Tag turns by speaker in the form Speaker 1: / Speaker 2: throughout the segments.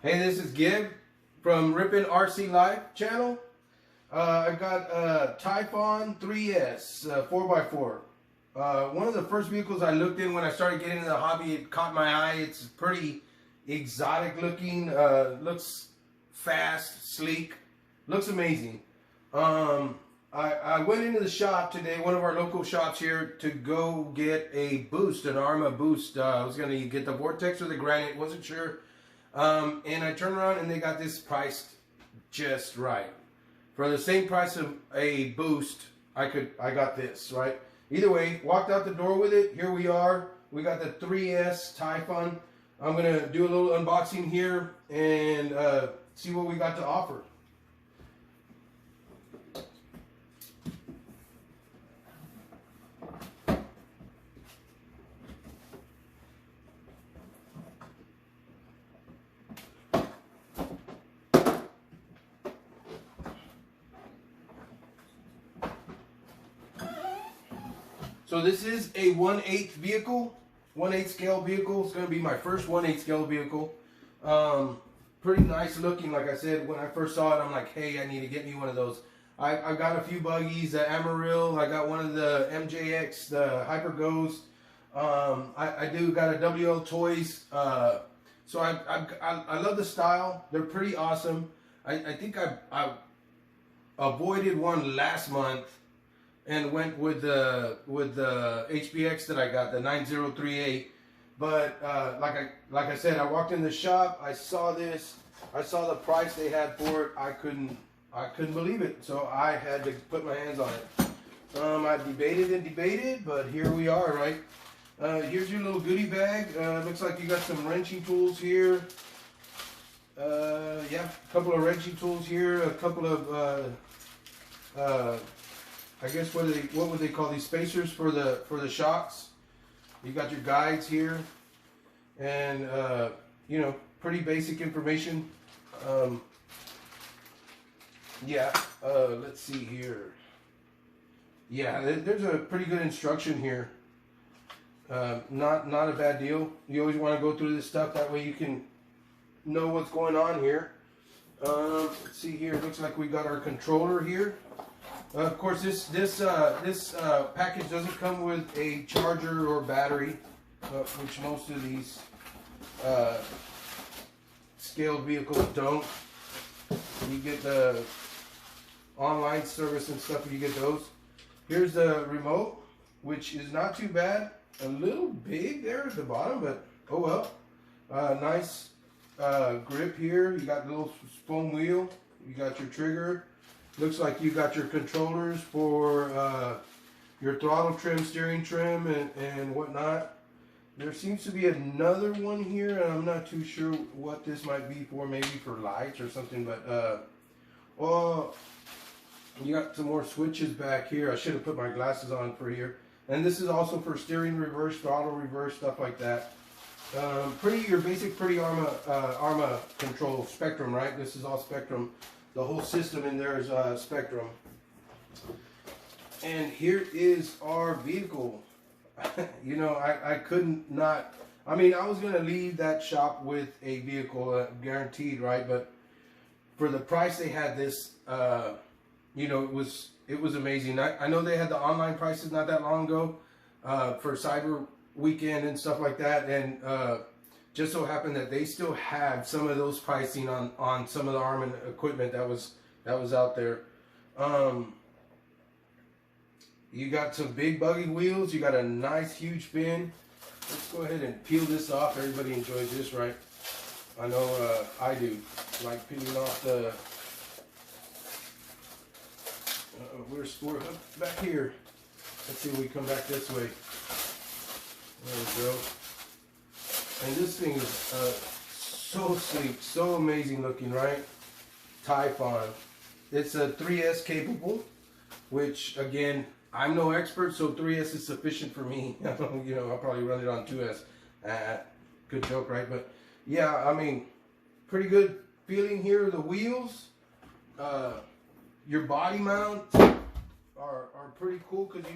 Speaker 1: Hey, this is Gib from Rippin' RC Live channel. I've got a TYPHON 3S 4x4. One of the first vehicles I looked in when I started getting into the hobby. It caught my eye. It's pretty exotic looking. Looks fast, sleek. Looks amazing. I went into the shop today, one of our local shops here, to go get a boost, an ARRMA boost. I was going to get the Vortex or the Granite, wasn't sure. And I turned around and they got this priced just right. For the same price of a boost, I got this, right? Either way, walked out the door with it. Here we are. We got the 3S TYPHON. I'm going to do a little unboxing here and see what we got to offer. So this is a 1/8 vehicle, 1/8 scale vehicle. It's going to be my first 1/8 scale vehicle. Pretty nice looking. Like I said, when I first saw it, I'm like, hey, I need to get me one of those. I've got a few buggies, the ARRMA. I got one of the MJX, the Hyper Goes. I do got a WL Toys. So I love the style. They're pretty awesome. I think I avoided one last month and went with the HBX that I got, the 9038. But like I said, I walked in the shop, I saw this, I saw the price they had for it. I couldn't believe it, so I had to put my hands on it. I debated and debated, but here we are, right? Here's your little goodie bag. Looks like you got some wrenching tools here. Yeah, a couple of wrenching tools here, a couple of I guess what would they call these, spacers for the shocks. You got your guides here, and you know, pretty basic information. Yeah, let's see here. Yeah, there's a pretty good instruction here. Not a bad deal. You always want to go through this stuff, that way you can know what's going on here. Let's see here. It looks like we got our controller here. Of course, this package doesn't come with a charger or battery, which most of these scaled vehicles don't. You get the online service and stuff, you get those. Here's the remote, which is not too bad. A little big there at the bottom, but oh well. Nice grip here. You got the little foam wheel. You got your trigger. Looks like you got your controllers for your throttle trim, steering trim, and whatnot. There seems to be another one here, and I'm not too sure what this might be for. Maybe for lights or something, but well, you got some more switches back here. I should have put my glasses on for here. And this is also for steering reverse, throttle reverse, stuff like that. Your basic ARRMA control spectrum, right? This is all spectrum. The whole system in there is spectrum. And here is our vehicle. You know, I couldn't not. I mean, I was going to leave that shop with a vehicle, guaranteed, right? But for the price they had this, you know, it was amazing. I know they had the online prices not that long ago for Cyber Weekend and stuff like that, and just so happened that they still had some of those pricing on some of the ARRMA equipment that was out there. You got some big buggy wheels. You got a nice huge fin. Let's go ahead and peel this off. Everybody enjoys this, right? I know I do. Like peeling off the. We're back here. Let's see if we come back this way. There we go. And this thing is so sleek, so amazing looking, right? TYPHON. It's a 3S capable, which again, I'm no expert, so 3S is sufficient for me. You know, I'll probably run it on 2S. Good joke, right? But yeah, I mean, pretty good feeling here. The wheels, your body mounts are pretty cool, because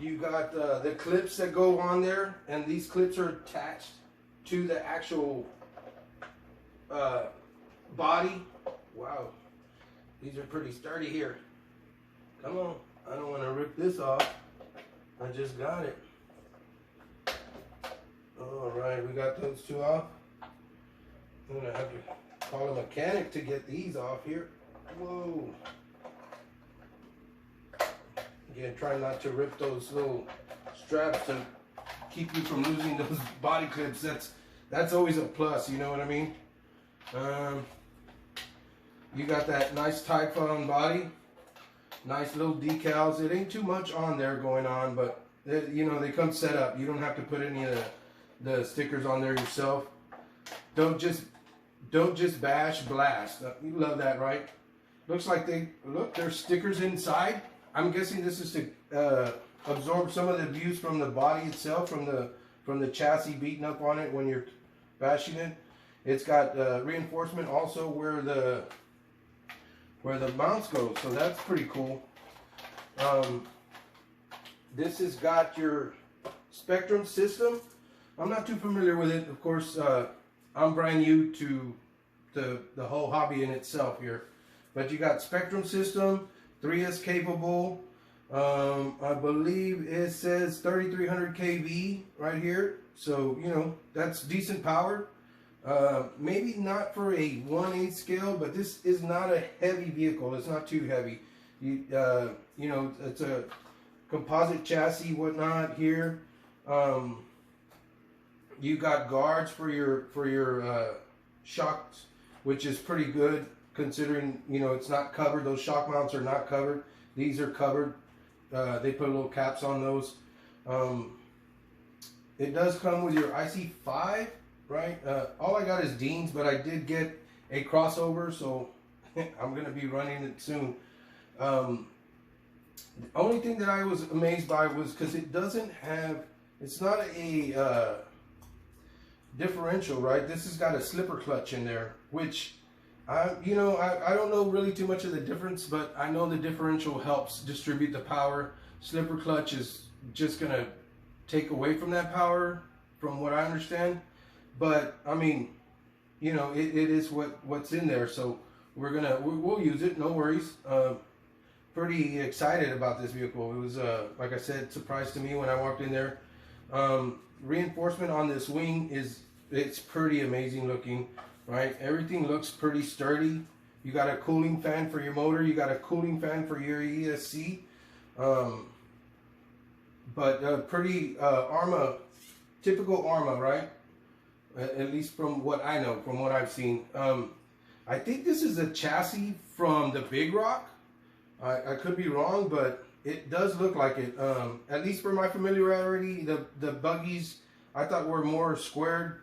Speaker 1: you got the clips that go on there, and these clips are attached to the actual body. Wow, these are pretty sturdy here. Come on, I don't want to rip this off. I just got it. All right, we got those two off. I'm gonna have to call a mechanic to get these off here. Whoa. Again, try not to rip those little straps to keep you from losing those body clips. That's always a plus, you know what I mean? You got that nice TYPHON body, nice little decals. It ain't too much on there going on, but you know, they come set up. You don't have to put any of the stickers on there yourself. Don't just bash, blast. You love that, right? Looks like there's stickers inside. I'm guessing this is to absorb some of the abuse from the body itself, from the chassis beating up on it when you're bashing it. It's got reinforcement also where the mounts go, so that's pretty cool. This has got your Spectrum system. I'm not too familiar with it, of course. I'm brand new to the whole hobby in itself here, but you got Spectrum system, 3S capable. I believe it says 3300 kV right here, so you know that's decent power. Maybe not for a 1/8 scale, but this is not a heavy vehicle. It's not too heavy. You know, it's a composite chassis, whatnot here. You got guards for your shocks, which is pretty good considering, you know, it's not covered. Those shock mounts are not covered. These are covered. They put little caps on those. It does come with your IC5, right? All I got is Dean's, but I did get a crossover, so I'm going to be running it soon. The only thing that I was amazed by was because it doesn't have, it's not a differential, right? This has got a slipper clutch in there, which I don't know really too much of the difference, but I know the differential helps distribute the power. Slipper clutch is just gonna take away from that power, from what I understand. But I mean, you know, it is what's in there, so we'll use it, no worries. Pretty excited about this vehicle. It was like I said, surprise to me when I walked in there. Reinforcement on this wing it's pretty amazing looking, right? Everything looks pretty sturdy. You got a cooling fan for your motor. You got a cooling fan for your ESC. But pretty ARRMA, typical ARRMA, right? At least from what I know, from what I've seen. I think this is a chassis from the Big Rock. I could be wrong, but it does look like it. At least for my familiarity, the buggies I thought were more squared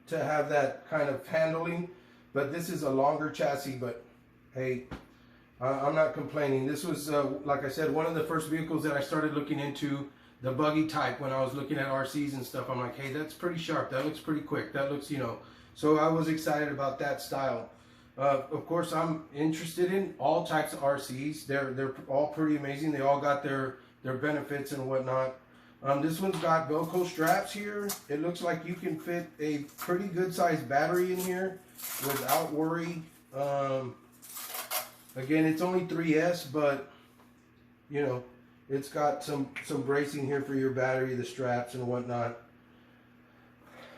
Speaker 1: to have that kind of handling, but this is a longer chassis. But hey, I'm not complaining. This was, like I said, one of the first vehicles that I started looking into, the buggy type, when I was looking at RCs and stuff. I'm like, hey, that's pretty sharp. That looks pretty quick. That looks, you know. So I was excited about that style. Of course, I'm interested in all types of RCs. They're all pretty amazing. They all got their benefits and whatnot. This one's got Velcro straps here. It looks like you can fit a pretty good sized battery in here without worry. Again, it's only 3S, but you know, it's got some bracing here for your battery, the straps and whatnot.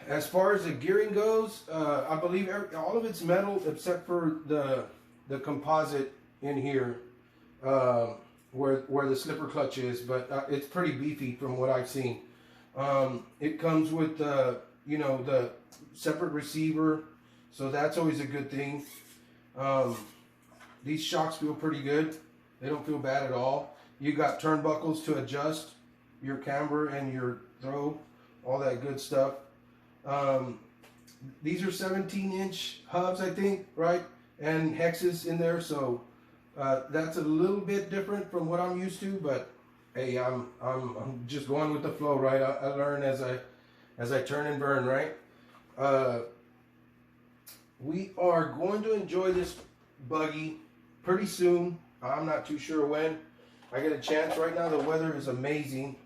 Speaker 1: As far as the gearing goes, I believe all of it's metal except for the composite in here, where the slipper clutch is, but it's pretty beefy from what I've seen. It comes with you know, the separate receiver, so that's always a good thing. These shocks feel pretty good. They don't feel bad at all. You got turnbuckles to adjust your camber and your throw, all that good stuff. These are 17-inch hubs, I think, right? And hexes in there, so that's a little bit different from what I'm used to, but hey, I'm just going with the flow, right? I learn as I turn and burn, right? We are going to enjoy this buggy pretty soon. I'm not too sure when I get a chance. Right now the weather is amazing,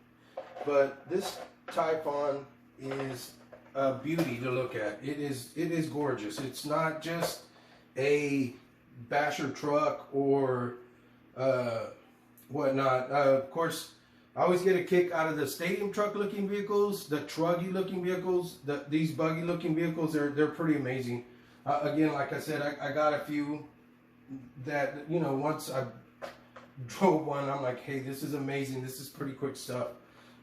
Speaker 1: but this TYPHON is a beauty to look at. It is gorgeous. It's not just a basher truck or whatnot. Of course, I always get a kick out of the stadium truck looking vehicles, the truggy looking vehicles, these buggy looking vehicles. They're pretty amazing. Again, like I said, I got a few that, you know, once I drove one, I'm like, hey, this is amazing. This is pretty quick stuff.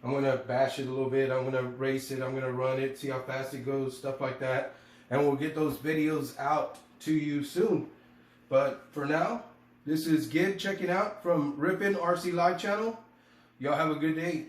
Speaker 1: I'm going to bash it a little bit. I'm going to race it. I'm going to run it, see how fast it goes, stuff like that. And we'll get those videos out to you soon. But for now, this is Gid checking out from Rippin' RC Live channel. Y'all have a good day.